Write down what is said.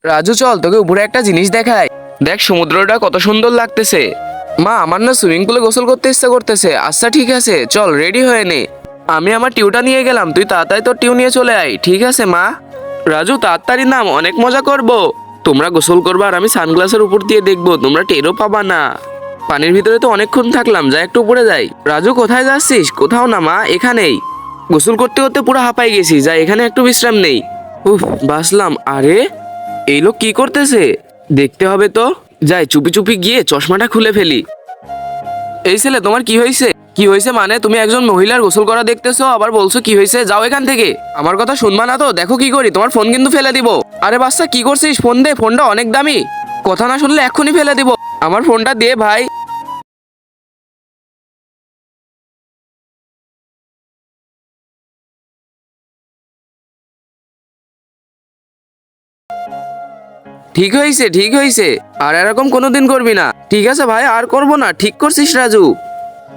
রাজু চল তোকে উপরে একটা জিনিস দেখায়। দেখ সমুদ্রটা কত সুন্দর লাগতেছে। মা আমার না সুইমিং পুলে গোসল করতে ইচ্ছা করতেছে। আচ্ছা ঠিক আছে চল রেডি হয়ে নে। আমি আমার টিউটা নিয়ে গেলাম, তুই তাড়াতাড়ি তোর টিউ নিয়ে চলে আয়। ঠিক আছে মা। রাজু তাড়াতাড়ি নাম, অনেক মজা করব। তোমরা গোসল করবা আর আমি সানগ্লাসের উপর দিয়ে দেখবো, তোমরা টেরও পাবা না। পানির ভিতরে তো অনেকক্ষণ থাকলাম, যা একটু উপরে যাই। রাজু কোথায় যাচ্ছিস? কোথাও না মা, এখানেই। গোসল করতে করতে পুরো হাঁপাই গেছি, যা এখানে একটু বিশ্রাম নেই। উফ বাসলাম। আরে এই লোক কি করতেছে? দেখতে হবে তো। যাই চুপি চুপি গিয়ে চশমাটা খুলে ফেলি। এই ছেলে তোমার কি হয়েছে? কি হয়েছে মানে? তুমি একজন মহিলার গোসল করা দেখতেছো আবার বলছো কি হয়েছে? যাও এখান থেকে। আমার কথা শুনবা না তো? দেখো কি করি, তোমার ফোন কিন্তু ফেলে দিব। আরে বাচ্চা কি করছিস? ফোন দে, ফোনটা অনেক দামি। কথা না শুনলে এক্ষুনি ফেলে দিব। আমার ফোনটা দে ভাই। ঠিক হয়েছে ঠিক হয়েছে, আর এরকম কোনোদিন করবি না। ঠিক আছে ভাই, আর করবো না। ঠিক করছিস রাজু।